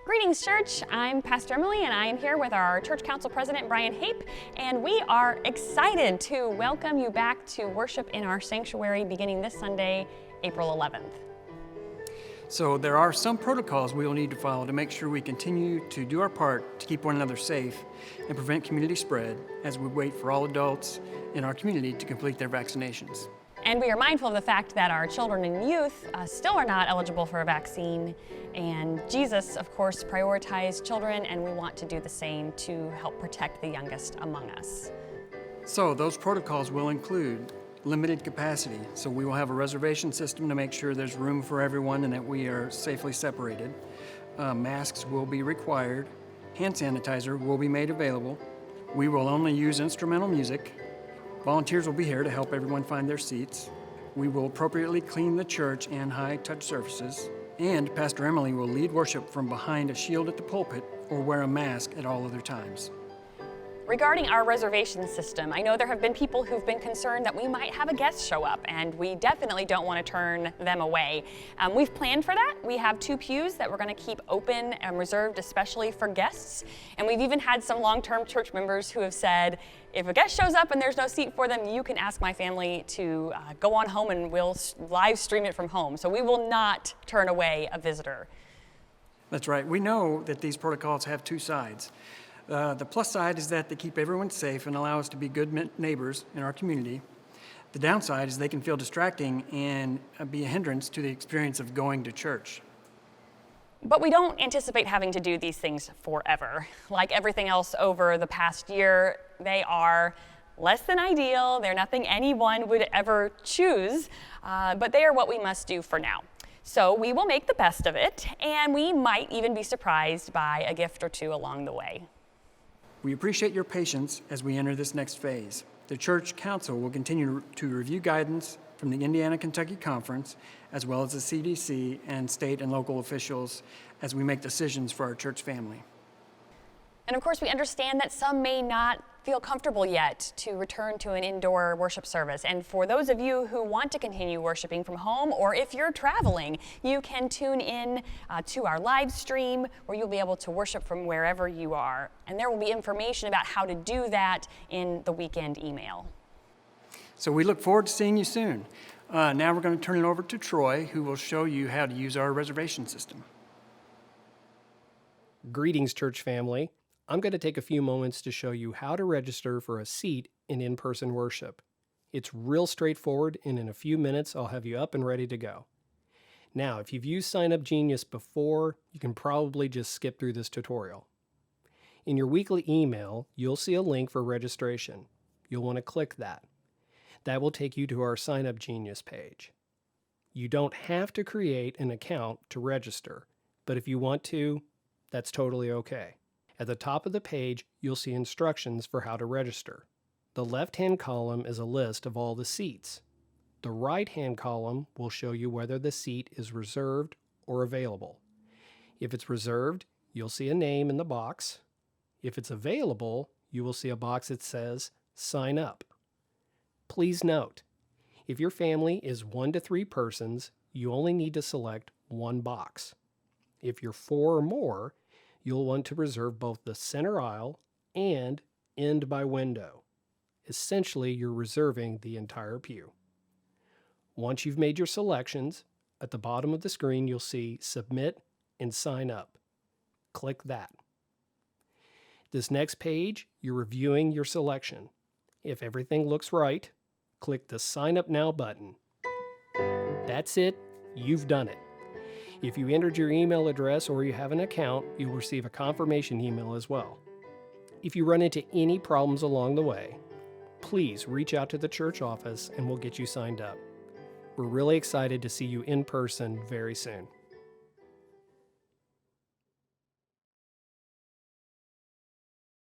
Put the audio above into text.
Greetings, church. I'm Pastor Emily, and I am here with our church council president, Brian Hape, and we are excited to welcome you back to worship in our sanctuary beginning this Sunday, April 11th. So there are some protocols we will need to follow to make sure we continue to do our part to keep one another safe and prevent community spread as we wait for all adults in our community to complete their vaccinations. And we are mindful of the fact that our children and youth still are not eligible for a vaccine. And Jesus, of course, prioritized children, and we want to do the same to help protect the youngest among us. So those protocols will include limited capacity. So we will have a reservation system to make sure there's room for everyone and that we are safely separated. Masks will be required. Hand sanitizer will be made available. We will only use instrumental music. Volunteers will be here to help everyone find their seats. We will appropriately clean the church and high-touch surfaces. And Pastor Emily will lead worship from behind a shield at the pulpit or wear a mask at all other times. Regarding our reservation system, I know there have been people who've been concerned that we might have a guest show up, and we definitely don't want to turn them away. We've planned for that. We have 2 pews that we're going to keep open and reserved especially for guests. And we've even had some long-term church members who have said, if a guest shows up and there's no seat for them, you can ask my family to go on home and we'll live stream it from home. So we will not turn away a visitor. That's right. We know that these protocols have 2 sides. The plus side is that they keep everyone safe and allow us to be good neighbors in our community. The downside is they can feel distracting and be a hindrance to the experience of going to church. But we don't anticipate having to do these things forever. Like everything else over the past year, they are less than ideal. They're nothing anyone would ever choose, but they are what we must do for now. So we will make the best of it, and we might even be surprised by a gift or 2 along the way. We appreciate your patience as we enter this next phase. The Church Council will continue to review guidance from the Indiana-Kentucky Conference, as well as the CDC and state and local officials as we make decisions for our church family. And of course, we understand that some may not feel comfortable yet to return to an indoor worship service. And for those of you who want to continue worshiping from home, or if you're traveling, you can tune in to our live stream where you'll be able to worship from wherever you are. And there will be information about how to do that in the weekend email. So we look forward to seeing you soon. Now we're going to turn it over to Troy, who will show you how to use our reservation system. Greetings, church family. I'm going to take a few moments to show you how to register for a seat in in-person worship. It's real straightforward, and in a few minutes, I'll have you up and ready to go. Now, if you've used Sign Up Genius before, you can probably just skip through this tutorial. In your weekly email, you'll see a link for registration. You'll want to click that. That will take you to our Sign Up Genius page. You don't have to create an account to register, but if you want to, that's totally okay. At the top of the page, you'll see instructions for how to register. The left-hand column is a list of all the seats. The right-hand column will show you whether the seat is reserved or available. If it's reserved, you'll see a name in the box. If it's available, you will see a box that says Sign Up. Please note, if your family is 1 to 3 persons, you only need to select one box. If you're 4 or more, you'll want to reserve both the center aisle and end by window. Essentially, you're reserving the entire pew. Once you've made your selections, at the bottom of the screen you'll see Submit and Sign Up. Click that. This next page, you're reviewing your selection. If everything looks right, click the Sign Up Now button. That's it, you've done it. If you entered your email address or you have an account, you'll receive a confirmation email as well. If you run into any problems along the way, please reach out to the church office and we'll get you signed up. We're really excited to see you in person very soon.